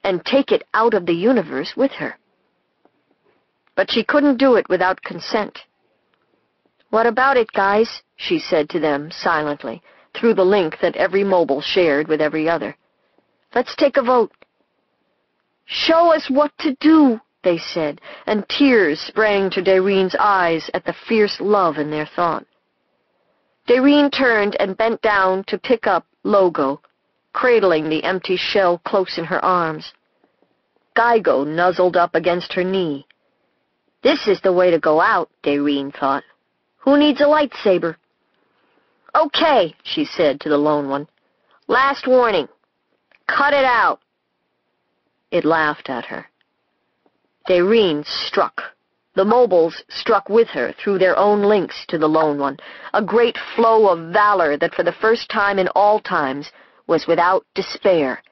and take it out of the universe with her. But she couldn't do it without consent. "What about it, guys?" she said to them silently, through the link that every mobile shared with every other. "Let's take a vote." "Show us what to do," they said, and tears sprang to Daireen's eyes at the fierce love in their thought. Daireen turned and bent down to pick up Logo, cradling the empty shell close in her arms. Gaigo nuzzled up against her knee. This is the way to go out, Daireen thought. Who needs a lightsaber? "Okay," she said to the lone one. "Last warning. Cut it out." It laughed at her. Daireen struck. The mobiles struck with her through their own links to the lone one, a great flow of valor that for the first time in all times was without despair.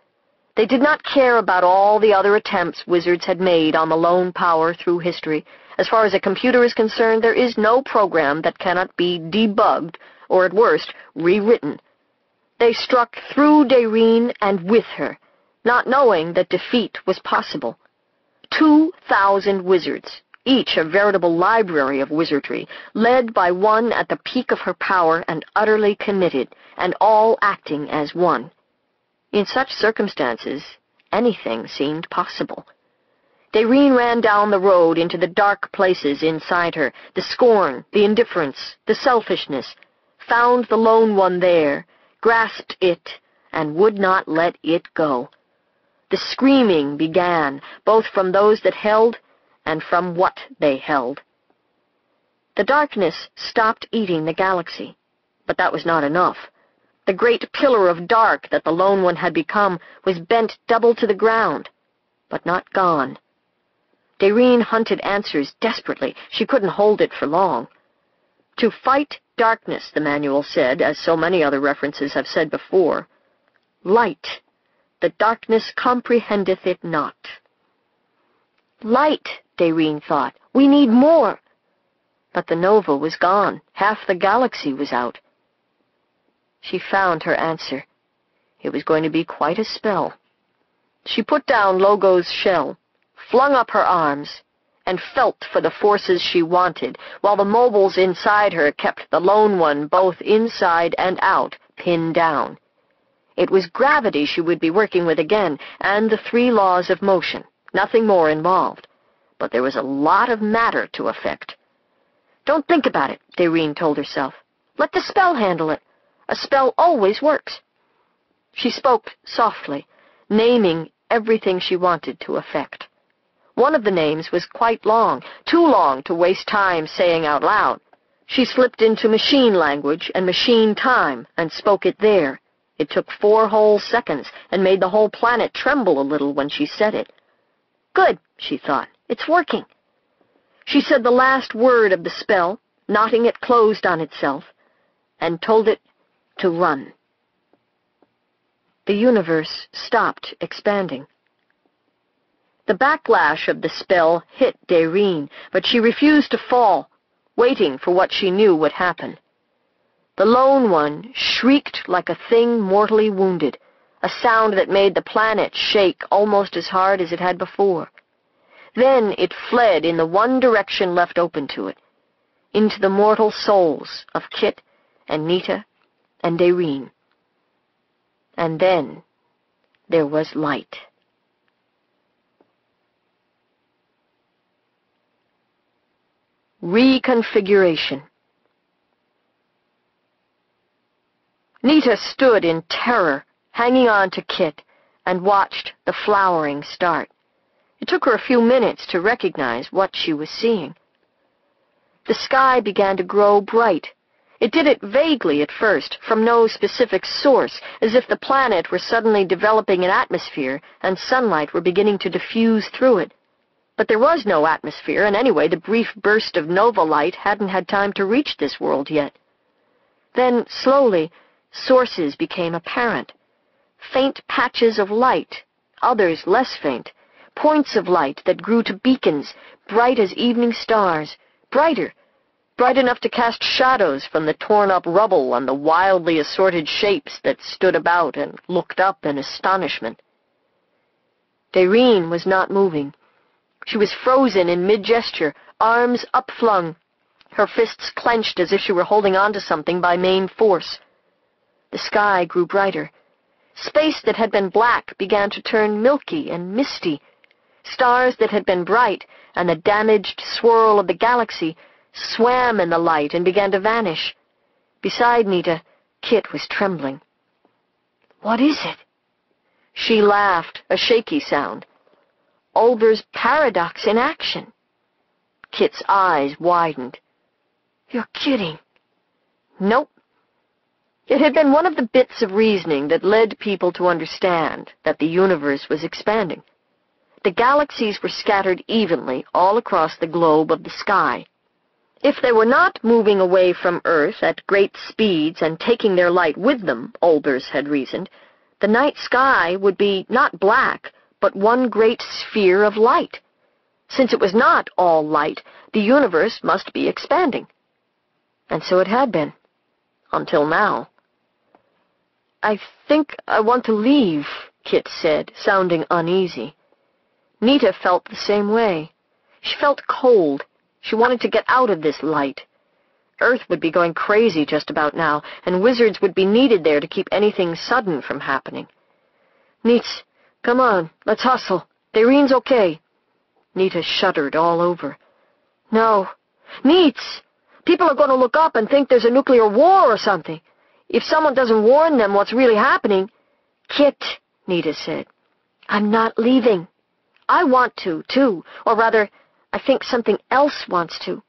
They did not care about all the other attempts wizards had made on the lone power through history. As far as a computer is concerned, there is no program that cannot be debugged, or at worst, rewritten. They struck through Daireen and with her, not knowing that defeat was possible. 2,000 wizards, each a veritable library of wizardry, led by one at the peak of her power and utterly committed, and all acting as one. In such circumstances, anything seemed possible. Daireen ran down the road into the dark places inside her, the scorn, the indifference, the selfishness, found the lone one there, grasped it, and would not let it go. The screaming began, both from those that held and from what they held. The darkness stopped eating the galaxy, but that was not enough. The great pillar of dark that the lone one had become was bent double to the ground, but not gone. Daireen hunted answers desperately. She couldn't hold it for long. To fight darkness, the manual said, as so many other references have said before, light, the darkness comprehendeth it not. Light, Daireen thought. We need more. But the nova was gone. Half the galaxy was out. She found her answer. It was going to be quite a spell. She put down Logo's shell, flung up her arms, and felt for the forces she wanted, while the mobiles inside her kept the lone one both inside and out, pinned down. It was gravity she would be working with again, and the 3 laws of motion. Nothing more involved. But there was a lot of matter to affect. Don't think about it, Daireen told herself. Let the spell handle it. A spell always works. She spoke softly, naming everything she wanted to affect. One of the names was quite long, too long to waste time saying out loud. She slipped into machine language and machine time and spoke it there. It took 4 whole seconds and made the whole planet tremble a little when she said it. Good, she thought. It's working. She said the last word of the spell, knotting it closed on itself, and told it to run. The universe stopped expanding. The backlash of the spell hit Daireen, but she refused to fall, waiting for what she knew would happen. The lone one shrieked like a thing mortally wounded, a sound that made the planet shake almost as hard as it had before. Then it fled in the one direction left open to it, into the mortal souls of Kit and Nita and Daireen. And then there was light. Reconfiguration. Nita stood in terror, hanging on to Kit, and watched the flowering start. It took her a few minutes to recognize what she was seeing. The sky began to grow bright. It did it vaguely at first, from no specific source, as if the planet were suddenly developing an atmosphere and sunlight were beginning to diffuse through it. But there was no atmosphere, and anyway, the brief burst of nova light hadn't had time to reach this world yet. Then, slowly, sources became apparent. Faint patches of light, others less faint, points of light that grew to beacons, bright as evening stars, brighter, bright enough to cast shadows from the torn-up rubble on the wildly assorted shapes that stood about and looked up in astonishment. Daireen was not moving. She was frozen in mid-gesture, arms upflung, her fists clenched as if she were holding on to something by main force. The sky grew brighter. Space that had been black began to turn milky and misty. Stars that had been bright and the damaged swirl of the galaxy swam in the light and began to vanish. Beside Nita, Kit was trembling. "What is it?" She laughed, a shaky sound. Olber's paradox in action. Kit's eyes widened. "You're kidding." "Nope." It had been one of the bits of reasoning that led people to understand that the universe was expanding. The galaxies were scattered evenly all across the globe of the sky. If they were not moving away from Earth at great speeds and taking their light with them, Olbers had reasoned, the night sky would be not black, but one great sphere of light. Since it was not all light, the universe must be expanding. And so it had been, until now. "I think I want to leave," Kit said, sounding uneasy. Nita felt the same way. She felt cold. She wanted to get out of this light. Earth would be going crazy just about now, and wizards would be needed there to keep anything sudden from happening. "Neets, come on, let's hustle. Daireen's okay." Nita shuddered all over. "No. Neets! People are going to look up and think there's a nuclear war or something. If someone doesn't warn them what's really happening—" "Kit," Nita said, "I'm not leaving. I want to, too. Or rather, I think something else wants to."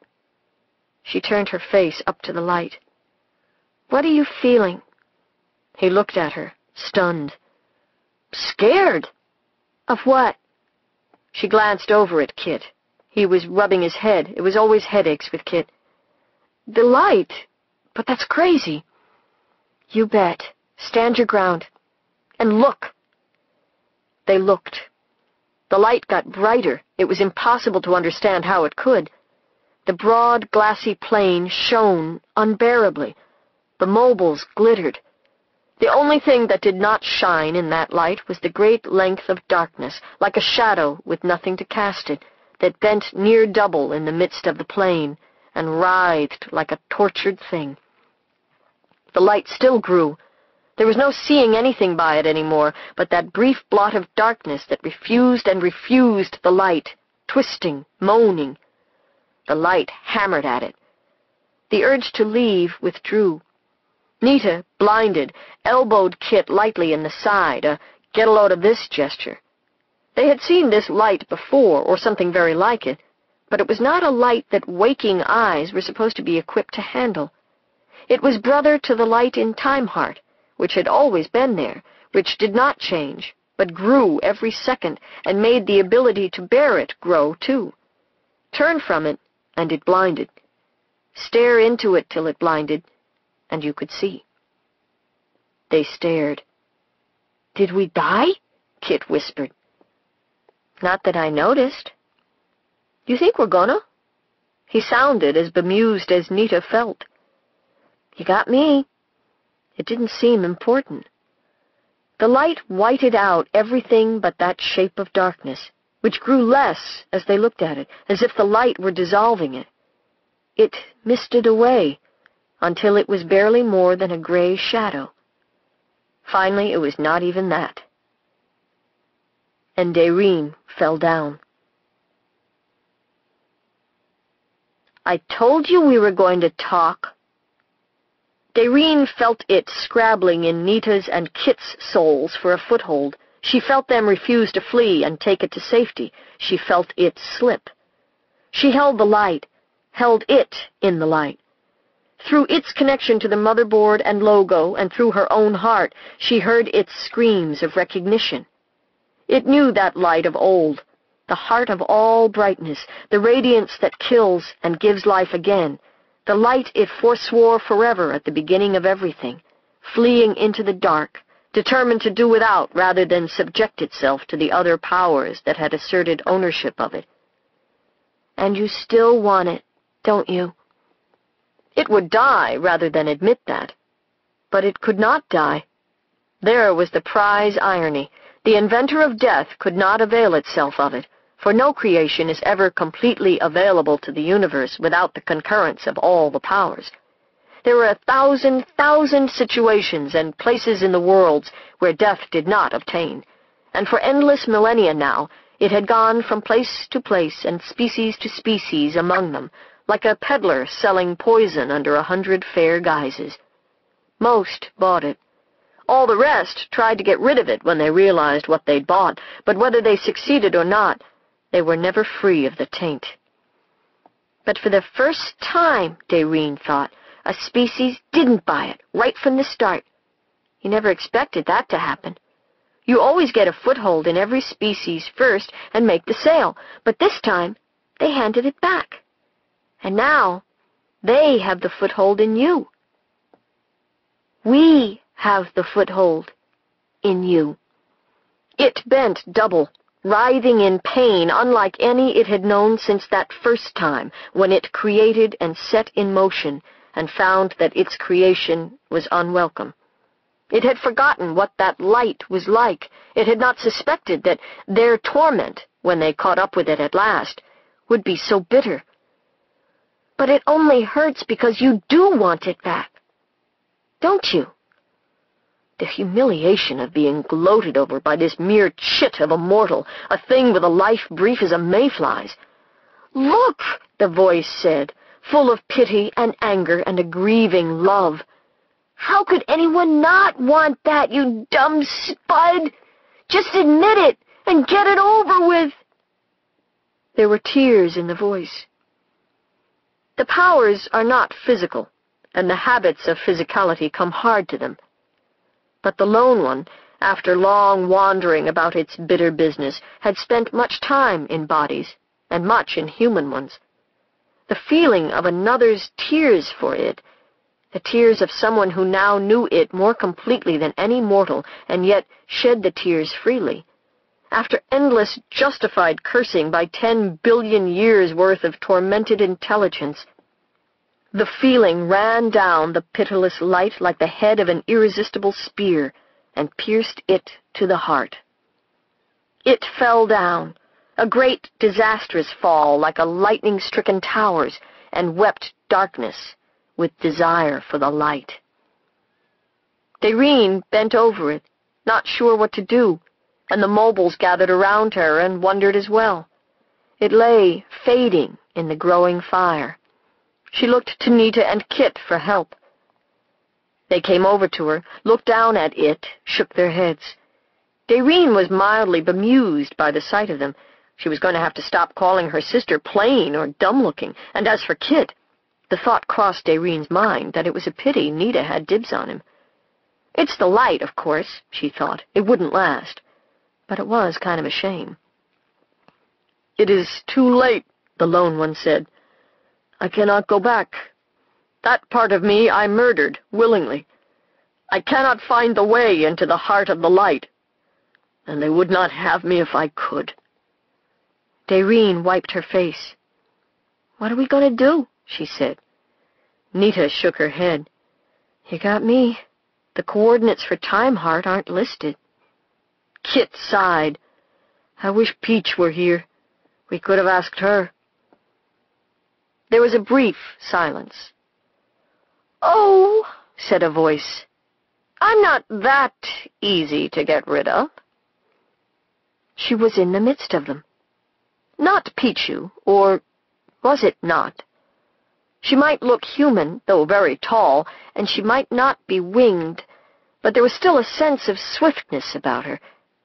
She turned her face up to the light. "What are you feeling?" He looked at her, stunned. "Scared." "Of what?" She glanced over at Kit. He was rubbing his head. It was always headaches with Kit. "The light. But that's crazy." "You bet. Stand your ground. And look." They looked. The light got brighter. It was impossible to understand how it could. The broad, glassy plain shone unbearably. The mobiles glittered. The only thing that did not shine in that light was the great length of darkness, like a shadow with nothing to cast it, that bent near double in the midst of the plain and writhed like a tortured thing. The light still grew. There was no seeing anything by it anymore, but that brief blot of darkness that refused and refused the light, twisting, moaning. The light hammered at it. The urge to leave withdrew. Nita, blinded, elbowed Kit lightly in the side, a get-a-load-of-this gesture. They had seen this light before, or something very like it, but it was not a light that waking eyes were supposed to be equipped to handle. It was brother to the light in Time Heart, which had always been there, which did not change, but grew every second, and made the ability to bear it grow, too. Turn from it, and it blinded. Stare into it till it blinded, and you could see. They stared. "Did we die?" Kit whispered. "Not that I noticed." "You think we're gonna?" He sounded as bemused as Nita felt. "You got me." It didn't seem important. The light whited out everything but that shape of darkness, which grew less as they looked at it, as if the light were dissolving it. It misted away until it was barely more than a gray shadow. Finally, it was not even that. And Daireen fell down. "I told you we were going to talk." Daireen felt it scrabbling in Nita's and Kit's souls for a foothold. She felt them refuse to flee and take it to safety. She felt it slip. She held the light, held it in the light. Through its connection to the motherboard and logo, and through her own heart, she heard its screams of recognition. It knew that light of old, the heart of all brightness, the radiance that kills and gives life again, the light it forswore forever at the beginning of everything, fleeing into the dark, determined to do without rather than subject itself to the other powers that had asserted ownership of it. "And you still want it, don't you?" It would die rather than admit that. But it could not die. There was the prize irony. The inventor of death could not avail itself of it, for no creation is ever completely available to the universe without the concurrence of all the powers. There were 1,000 situations and places in the worlds where death did not obtain, and for endless millennia now, it had gone from place to place and species to species among them, like a peddler selling poison under 100 fair guises. Most bought it. All the rest tried to get rid of it when they realized what they'd bought, but whether they succeeded or not, they were never free of the taint. But for the first time, Dayreen thought, a species didn't buy it, right from the start. You never expected that to happen. You always get a foothold in every species first and make the sale, but this time, they handed it back. And now, they have the foothold in you. We have the foothold in you. It bent double, writhing in pain unlike any it had known since that first time when it created and set in motion and found that its creation was unwelcome. It had forgotten what that light was like. It had not suspected that their torment, when they caught up with it at last, would be so bitter. But it only hurts because you do want it back. Don't you? The humiliation of being gloated over by this mere chit of a mortal, a thing with a life brief as a mayfly's. Look, the voice said, full of pity and anger and a grieving love. How could anyone not want that, you dumb spud? Just admit it and get it over with. There were tears in the voice. The powers are not physical, and the habits of physicality come hard to them. But the lone one, after long wandering about its bitter business, had spent much time in bodies, and much in human ones. The feeling of another's tears for it, the tears of someone who now knew it more completely than any mortal, and yet shed the tears freely, after endless justified cursing by 10 billion years' worth of tormented intelligence, the feeling ran down the pitiless light like the head of an irresistible spear and pierced it to the heart. It fell down, a great disastrous fall like a lightning-stricken towers, and wept darkness with desire for the light. Dayreen bent over it, not sure what to do, and the mobiles gathered around her and wondered as well. It lay fading in the growing fire. She looked to Nita and Kit for help. They came over to her, looked down at it, shook their heads. Dayreen was mildly bemused by the sight of them. She was going to have to stop calling her sister plain or dumb-looking, and as for Kit, the thought crossed Dayreen's mind that it was a pity Nita had dibs on him. It's the light, of course, she thought. It wouldn't last. But it was kind of a shame. It is too late, the lone one said. I cannot go back. That part of me I murdered, willingly. I cannot find the way into the heart of the light, and they would not have me if I could. Dayreen wiped her face. What are we going to do? She said. Nita shook her head. You got me. The coordinates for Time Heart aren't listed. Kit sighed. I wish Peach were here. We could have asked her. There was a brief silence. Oh, said a voice. I'm not that easy to get rid of. She was in the midst of them. Not Pichu, or was it not? She might look human, though very tall, and she might not be winged, but there was still a sense of swiftness about her,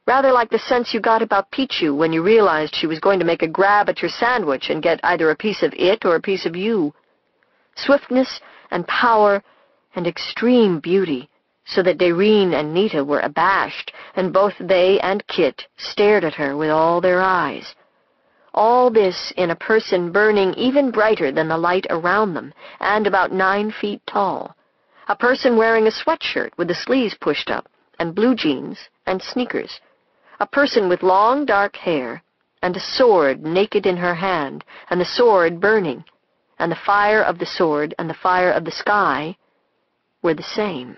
rather like the sense you got about Pichu when you realized she was going to make a grab at your sandwich and get either a piece of it or a piece of you. Swiftness and power and extreme beauty, so that Dayreen and Nita were abashed, and both they and Kit stared at her with all their eyes. All this in a person burning even brighter than the light around them, and about 9 feet tall. A person wearing a sweatshirt with the sleeves pushed up, and blue jeans and sneakers. A person with long dark hair, and a sword naked in her hand, and the sword burning, and the fire of the sword and the fire of the sky were the same.